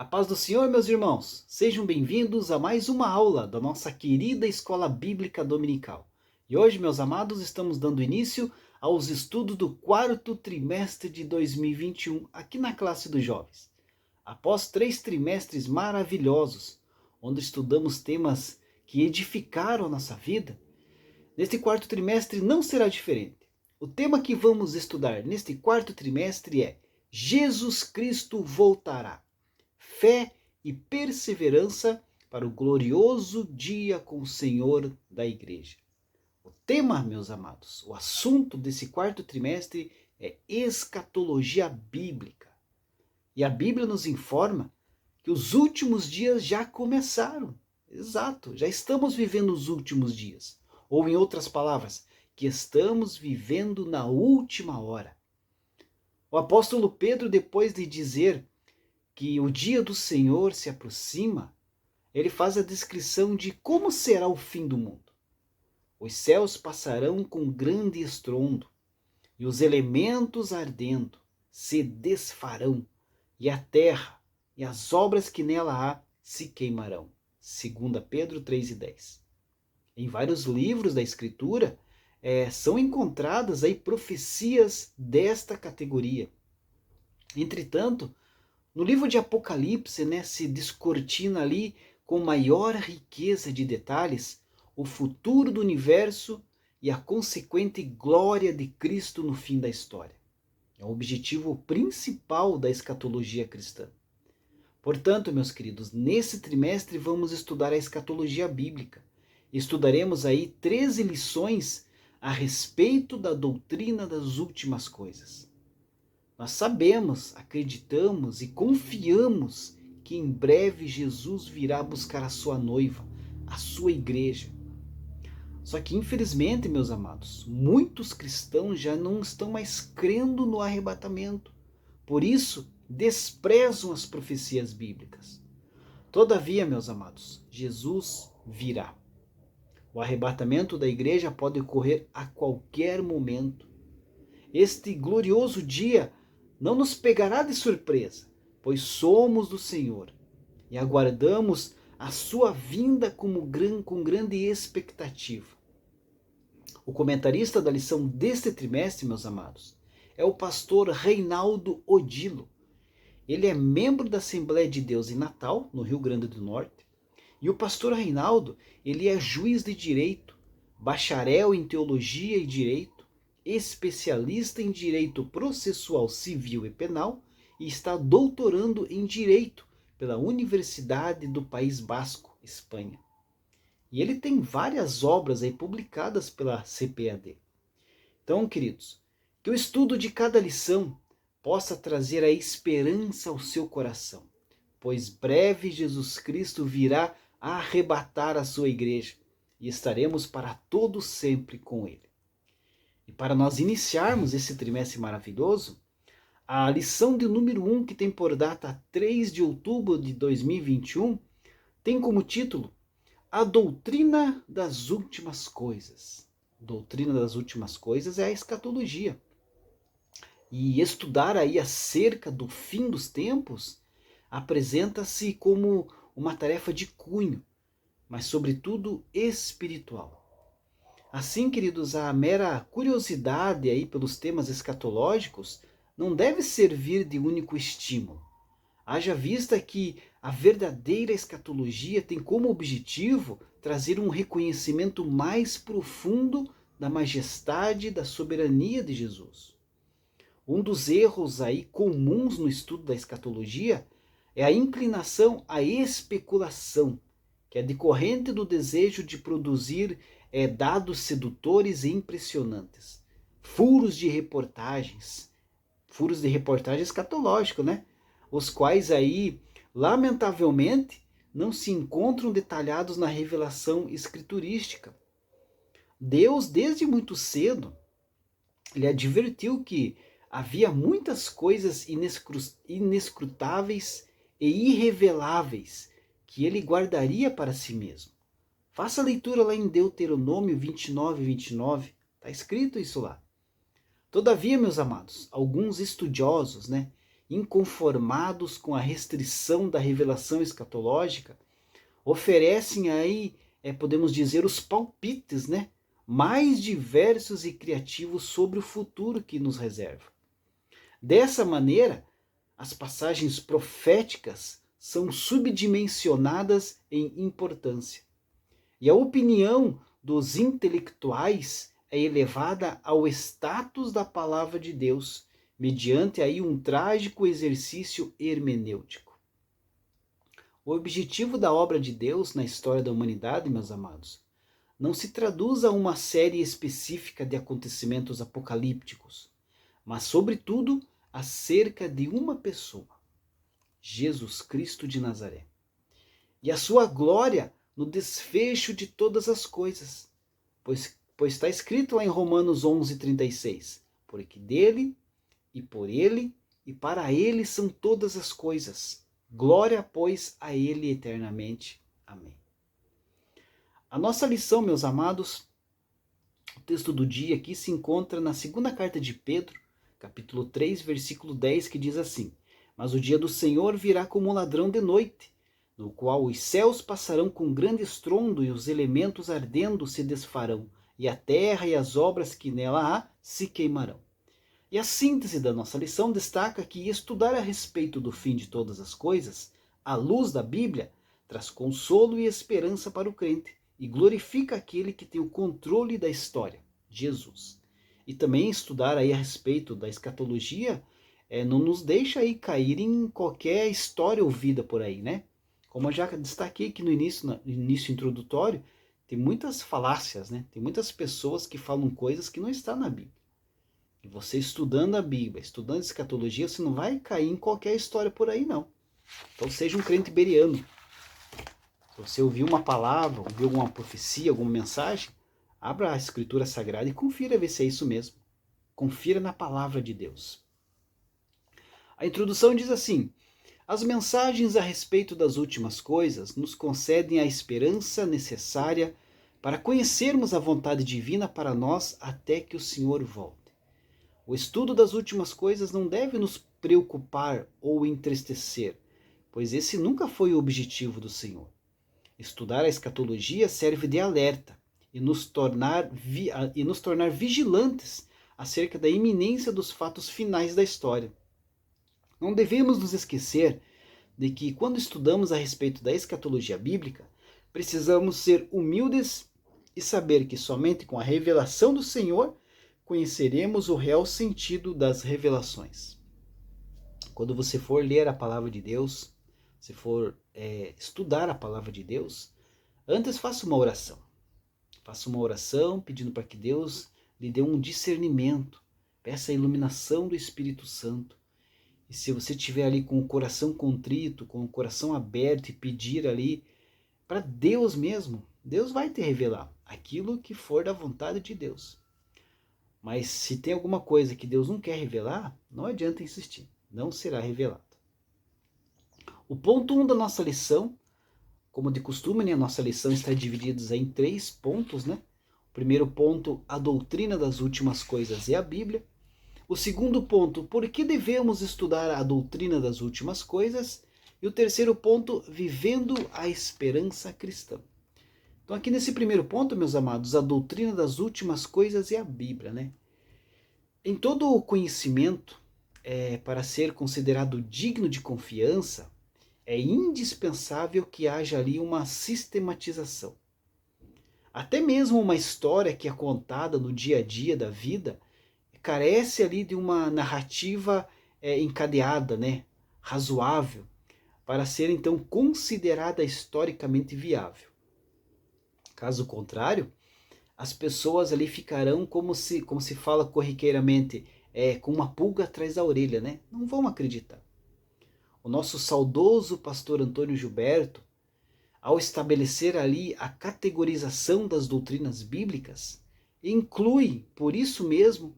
A paz do Senhor, meus irmãos, sejam bem-vindos a mais uma aula da nossa querida Escola Bíblica Dominical. E hoje, meus amados, estamos dando início aos estudos do quarto trimestre de 2021 aqui na classe dos jovens. Após 3 trimestres maravilhosos, onde estudamos temas que edificaram a nossa vida, neste quarto trimestre não será diferente. O tema que vamos estudar neste quarto trimestre é Jesus Cristo voltará. Fé e perseverança para o glorioso dia com o Senhor da Igreja. O tema, meus amados, o assunto desse quarto trimestre é escatologia bíblica. E a Bíblia nos informa que os últimos dias já começaram. Exato, já estamos vivendo os últimos dias. Ou, em outras palavras, que estamos vivendo na última hora. O apóstolo Pedro, depois de dizer que o dia do Senhor se aproxima, ele faz a descrição de como será o fim do mundo. Os céus passarão com grande estrondo, e os elementos ardendo se desfarão, e a terra e as obras que nela há se queimarão. 2 Pedro 3:10. Em vários livros da Escritura são encontradas aí profecias desta categoria. Entretanto, no livro de Apocalipse, se descortina ali com maior riqueza de detalhes o futuro do universo e a consequente glória de Cristo no fim da história. É o objetivo principal da escatologia cristã. Portanto, meus queridos, nesse trimestre vamos estudar a escatologia bíblica. Estudaremos aí 13 lições a respeito da doutrina das últimas coisas. Nós sabemos, acreditamos e confiamos que em breve Jesus virá buscar a sua noiva, a sua igreja. Só que, infelizmente, meus amados, muitos cristãos já não estão mais crendo no arrebatamento. Por isso, desprezam as profecias bíblicas. Todavia, meus amados, Jesus virá. O arrebatamento da igreja pode ocorrer a qualquer momento. Este glorioso dia não nos pegará de surpresa, pois somos do Senhor e aguardamos a sua vinda com grande expectativa. O comentarista da lição deste trimestre, meus amados, é o pastor Reinaldo Odilo. Ele é membro da Assembleia de Deus em Natal, no Rio Grande do Norte, e o pastor Reinaldo, ele é juiz de direito, bacharel em teologia e direito, especialista em direito processual civil e penal e está doutorando em direito pela Universidade do País Basco, Espanha. E ele tem várias obras aí publicadas pela CPAD. Então, queridos, que o estudo de cada lição possa trazer a esperança ao seu coração, pois breve Jesus Cristo virá a arrebatar a sua igreja e estaremos para todo sempre com ele. E para nós iniciarmos esse trimestre maravilhoso, a lição de número 1, que tem por data 3 de outubro de 2021, tem como título A Doutrina das Últimas Coisas. A doutrina das últimas coisas é a escatologia. E estudar aí acerca do fim dos tempos apresenta-se como uma tarefa de cunho, mas sobretudo espiritual. Assim, queridos, a mera curiosidade aí pelos temas escatológicos não deve servir de único estímulo. Haja vista que a verdadeira escatologia tem como objetivo trazer um reconhecimento mais profundo da majestade e da soberania de Jesus. Um dos erros aí comuns no estudo da escatologia é a inclinação à especulação, que é decorrente do desejo de produzir dados sedutores e impressionantes. Furos de reportagem escatológico, Os quais aí, lamentavelmente, não se encontram detalhados na revelação escriturística. Deus, desde muito cedo, ele advertiu que havia muitas coisas inescrutáveis e irreveláveis que ele guardaria para si mesmo. Faça a leitura lá em Deuteronômio 29:29. Está escrito isso lá. Todavia, meus amados, alguns estudiosos, inconformados com a restrição da revelação escatológica, oferecem aí, podemos dizer, os palpites, né, mais diversos e criativos sobre o futuro que nos reserva. Dessa maneira, as passagens proféticas são subdimensionadas em importância. E a opinião dos intelectuais é elevada ao status da palavra de Deus, mediante aí um trágico exercício hermenêutico. O objetivo da obra de Deus na história da humanidade, meus amados, não se traduz a uma série específica de acontecimentos apocalípticos, mas, sobretudo, acerca de uma pessoa, Jesus Cristo de Nazaré, e a sua glória no desfecho de todas as coisas, pois está escrito lá em Romanos 11:36, porque dele, e por ele, e para ele são todas as coisas, glória, pois, a ele eternamente. Amém. A nossa lição, meus amados, o texto do dia aqui se encontra na segunda carta de Pedro, capítulo 3, versículo 10, que diz assim: Mas o dia do Senhor virá como um ladrão de noite, no qual os céus passarão com grande estrondo e os elementos ardendo se desfarão, e a terra e as obras que nela há se queimarão. E a síntese da nossa lição destaca que estudar a respeito do fim de todas as coisas, à luz da Bíblia, traz consolo e esperança para o crente e glorifica aquele que tem o controle da história, Jesus. E também estudar aí a respeito da escatologia não nos deixa aí cair em qualquer história ouvida por aí, né? Como eu já destaquei aqui no início introdutório, tem muitas falácias, né? Tem muitas pessoas que falam coisas que não estão na Bíblia. E você estudando a Bíblia, estudando escatologia, você não vai cair em qualquer história por aí, não. Então seja um crente beriano. Se você ouviu uma palavra, ouviu alguma profecia, alguma mensagem, abra a Escritura Sagrada e confira ver se é isso mesmo. Confira na palavra de Deus. A introdução diz assim: as mensagens a respeito das últimas coisas nos concedem a esperança necessária para conhecermos a vontade divina para nós até que o Senhor volte. O estudo das últimas coisas não deve nos preocupar ou entristecer, pois esse nunca foi o objetivo do Senhor. Estudar a escatologia serve de alerta e nos tornar vigilantes acerca da iminência dos fatos finais da história. Não devemos nos esquecer de que, quando estudamos a respeito da escatologia bíblica, precisamos ser humildes e saber que somente com a revelação do Senhor conheceremos o real sentido das revelações. Quando você for ler a palavra de Deus, se for estudar a palavra de Deus, antes faça uma oração. Faça uma oração pedindo para que Deus lhe dê um discernimento, peça a iluminação do Espírito Santo. E se você estiver ali com o coração contrito, com o coração aberto e pedir ali para Deus mesmo, Deus vai te revelar aquilo que for da vontade de Deus. Mas se tem alguma coisa que Deus não quer revelar, não adianta insistir, não será revelado. O ponto 1 da nossa lição, como de costume, né, a nossa lição está dividida em 3 pontos, né? O primeiro ponto, a doutrina das últimas coisas e a Bíblia. O segundo ponto, por que devemos estudar a doutrina das últimas coisas? E o terceiro ponto, vivendo a esperança cristã. Então aqui nesse primeiro ponto, meus amados, a doutrina das últimas coisas e a Bíblia, né? Em todo o conhecimento, para ser considerado digno de confiança, é indispensável que haja ali uma sistematização. Até mesmo uma história que é contada no dia a dia da vida carece ali de uma narrativa encadeada, né, razoável, para ser então considerada historicamente viável. Caso contrário, as pessoas ali ficarão como se fala corriqueiramente, com uma pulga atrás da orelha, né? Não vão acreditar. O nosso saudoso pastor Antônio Gilberto, ao estabelecer ali a categorização das doutrinas bíblicas, inclui, por isso mesmo,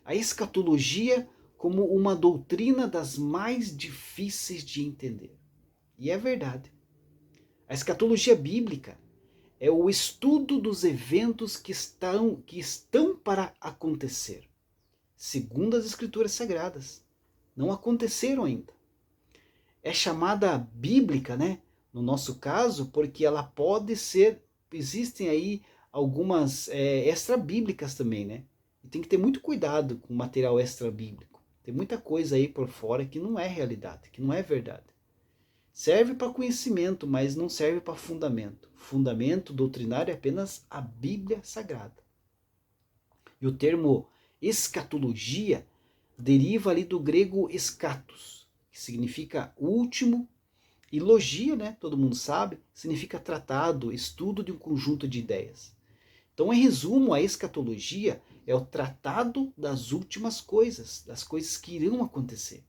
a escatologia como uma doutrina das mais difíceis de entender. E é verdade. A escatologia bíblica é o estudo dos eventos que estão para acontecer, segundo as Escrituras Sagradas. não aconteceram ainda. É chamada bíblica, né? No nosso caso, porque ela pode ser, existem aí algumas extra-bíblicas também, né? E tem que ter muito cuidado com o material extra-bíblico. Tem muita coisa aí por fora que não é realidade, que não é verdade. Serve para conhecimento, mas não serve para fundamento. Fundamento doutrinário é apenas a Bíblia Sagrada. E o termo escatologia deriva ali do grego eschatos, que significa último, e logia, né, todo mundo sabe, significa tratado, estudo de um conjunto de ideias. Então, em resumo, a escatologia é o tratado das últimas coisas, das coisas que irão acontecer.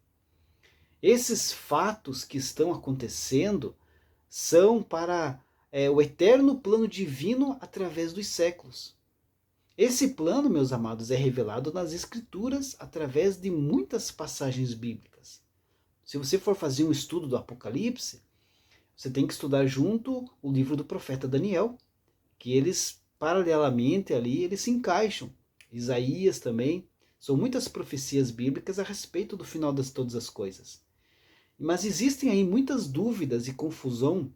Esses fatos que estão acontecendo são para o eterno plano divino através dos séculos. Esse plano, meus amados, é revelado nas Escrituras através de muitas passagens bíblicas. Se você for fazer um estudo do Apocalipse, você tem que estudar junto o livro do profeta Daniel, que eles, paralelamente ali, eles se encaixam. Isaías também. São muitas profecias bíblicas a respeito do final de todas as coisas. Mas existem aí muitas dúvidas e confusão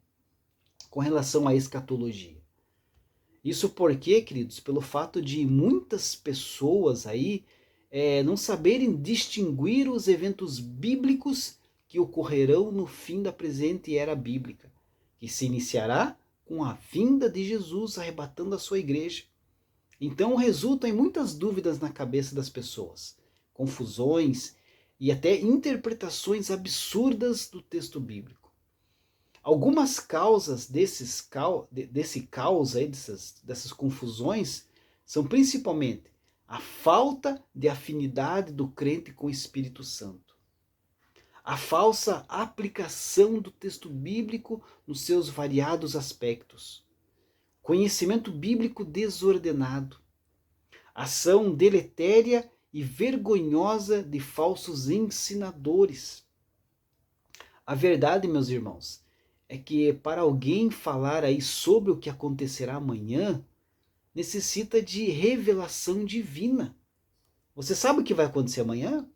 com relação à escatologia. Isso porque, queridos, pelo fato de muitas pessoas aí não saberem distinguir os eventos bíblicos que ocorrerão no fim da presente era bíblica, que se iniciará com a vinda de Jesus arrebatando a sua igreja. Então resulta em muitas dúvidas na cabeça das pessoas, confusões e até interpretações absurdas do texto bíblico. Algumas causas desse caos aí, dessas confusões, são principalmente a falta de afinidade do crente com o Espírito Santo, a falsa aplicação do texto bíblico nos seus variados aspectos, conhecimento bíblico desordenado, ação deletéria e vergonhosa de falsos ensinadores. A verdade, meus irmãos, é que para alguém falar aí sobre o que acontecerá amanhã, necessita de revelação divina. Você sabe o que vai acontecer amanhã?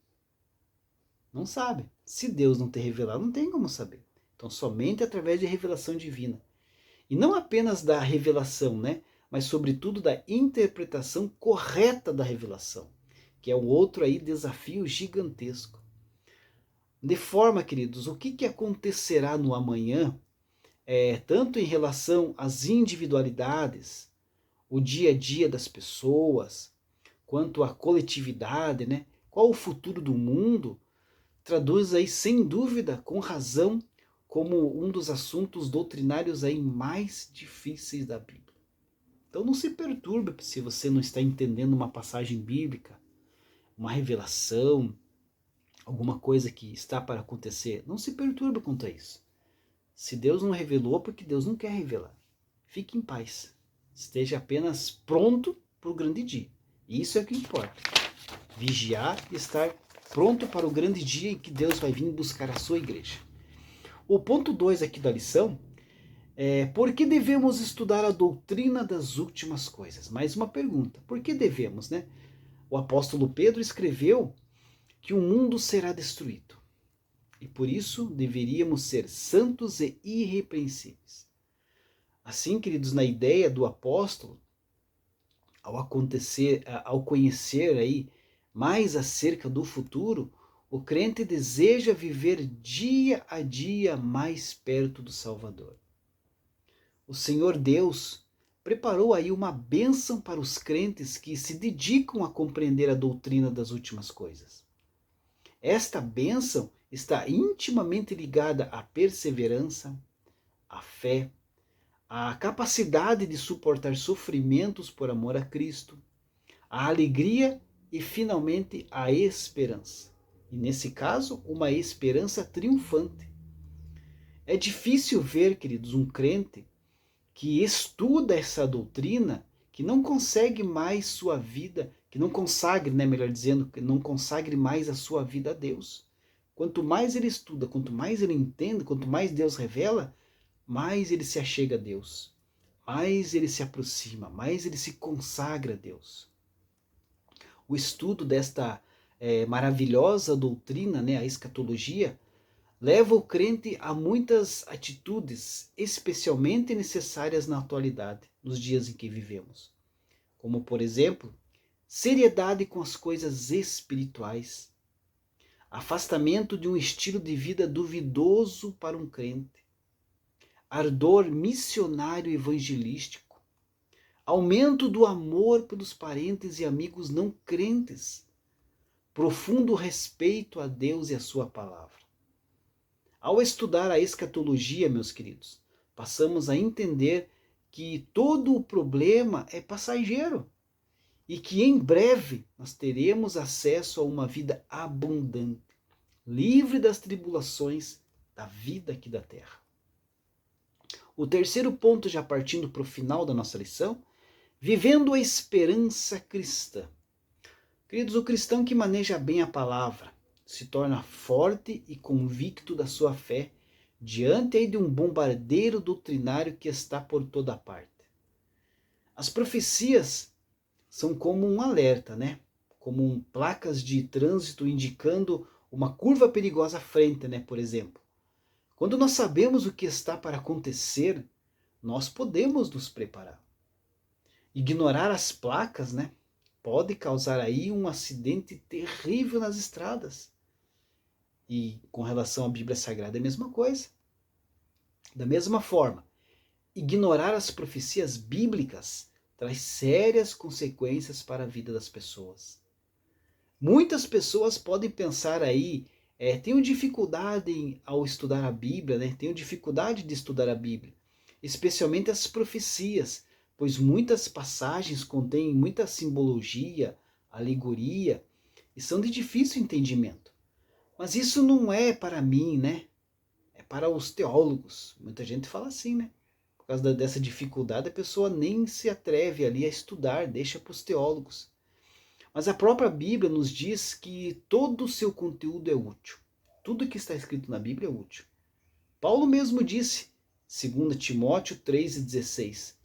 Não sabe. Se Deus não te revelar, não tem como saber. Então, somente através de revelação divina. E não apenas da revelação, né? Mas sobretudo da interpretação correta da revelação, que é um outro aí desafio gigantesco. De forma, queridos, o que acontecerá no amanhã, tanto em relação às individualidades, o dia a dia das pessoas, quanto à coletividade, né? Qual o futuro do mundo, traduz aí sem dúvida, com razão, como um dos assuntos doutrinários aí mais difíceis da Bíblia. Então não se perturbe se você não está entendendo uma passagem bíblica, uma revelação, alguma coisa que está para acontecer. Não se perturbe quanto a isso. Se Deus não revelou, porque Deus não quer revelar. Fique em paz. Esteja apenas pronto para o grande dia. Isso é o que importa. Vigiar e estar pronto para o grande dia em que Deus vai vir buscar a sua igreja. O ponto 2 aqui da lição é: por que devemos estudar a doutrina das últimas coisas? Mais uma pergunta. Por que devemos, né? O apóstolo Pedro escreveu que o mundo será destruído. E por isso deveríamos ser santos e irrepreensíveis. Assim, queridos, na ideia do apóstolo, ao conhecer aí mais acerca do futuro, o crente deseja viver dia a dia mais perto do Salvador. O Senhor Deus preparou aí uma bênção para os crentes que se dedicam a compreender a doutrina das últimas coisas. Esta bênção está intimamente ligada à perseverança, à fé, à capacidade de suportar sofrimentos por amor a Cristo, à alegria e, finalmente, à esperança. E, nesse caso, uma esperança triunfante. É difícil ver, queridos, um crente que estuda essa doutrina, que não consegue mais sua vida, que não consagre, né, melhor dizendo, que não consagre mais a sua vida a Deus. Quanto mais ele estuda, quanto mais ele entende, quanto mais Deus revela, mais ele se achega a Deus, mais ele se aproxima, mais ele se consagra a Deus. O estudo desta maravilhosa doutrina, né, a escatologia, leva o crente a muitas atitudes especialmente necessárias na atualidade, nos dias em que vivemos. Como, por exemplo, seriedade com as coisas espirituais, afastamento de um estilo de vida duvidoso para um crente, ardor missionário evangelístico, aumento do amor pelos parentes e amigos não crentes, profundo respeito a Deus e a sua palavra. Ao estudar a escatologia, meus queridos, passamos a entender que todo o problema é passageiro e que em breve nós teremos acesso a uma vida abundante, livre das tribulações da vida aqui da terra. O terceiro ponto, já partindo para o final da nossa lição, vivendo a esperança cristã. Queridos, o cristão que maneja bem a palavra se torna forte e convicto da sua fé diante aí de um bombardeiro doutrinário que está por toda parte. As profecias são como um alerta, né? Como placas de trânsito indicando uma curva perigosa à frente, né? Por exemplo. Quando nós sabemos o que está para acontecer, nós podemos nos preparar. Ignorar as placas, né, pode causar aí um acidente terrível nas estradas. E com relação à Bíblia Sagrada é a mesma coisa. Da mesma forma, ignorar as profecias bíblicas traz sérias consequências para a vida das pessoas. Muitas pessoas podem pensar aí, tenho dificuldade ao estudar a Bíblia, né? Tenho dificuldade de estudar a Bíblia, especialmente as profecias, pois muitas passagens contêm muita simbologia, alegoria, e são de difícil entendimento. Mas isso não é para mim, né? É para os teólogos. Muita gente fala assim, né? Por causa dessa dificuldade, a pessoa nem se atreve ali a estudar, deixa para os teólogos. Mas a própria Bíblia nos diz que todo o seu conteúdo é útil. Tudo que está escrito na Bíblia é útil. Paulo mesmo disse, 2 Timóteo 3,16,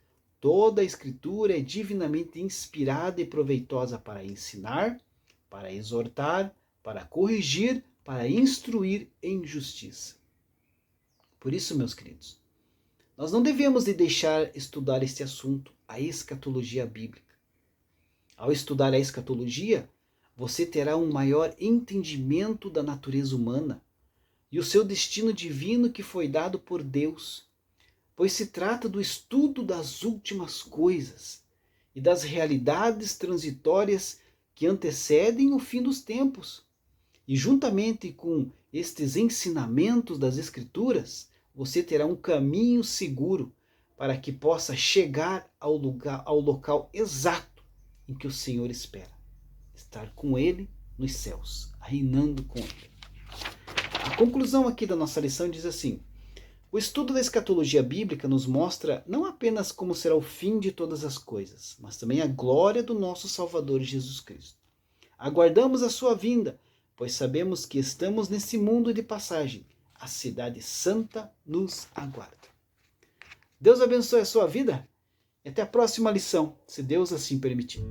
toda a Escritura é divinamente inspirada e proveitosa para ensinar, para exortar, para corrigir, para instruir em justiça. Por isso, meus queridos, nós não devemos de deixar estudar este assunto, a escatologia bíblica. Ao estudar a escatologia, você terá um maior entendimento da natureza humana e o seu destino divino que foi dado por Deus, pois se trata do estudo das últimas coisas e das realidades transitórias que antecedem o fim dos tempos. E juntamente com estes ensinamentos das Escrituras, você terá um caminho seguro para que possa chegar ao local exato em que o Senhor espera. Estar com Ele nos céus, reinando com Ele. A conclusão aqui da nossa lição diz assim: o estudo da escatologia bíblica nos mostra não apenas como será o fim de todas as coisas, mas também a glória do nosso Salvador Jesus Cristo. Aguardamos a sua vinda, pois sabemos que estamos nesse mundo de passagem. A cidade santa nos aguarda. Deus abençoe a sua vida e até a próxima lição, se Deus assim permitir.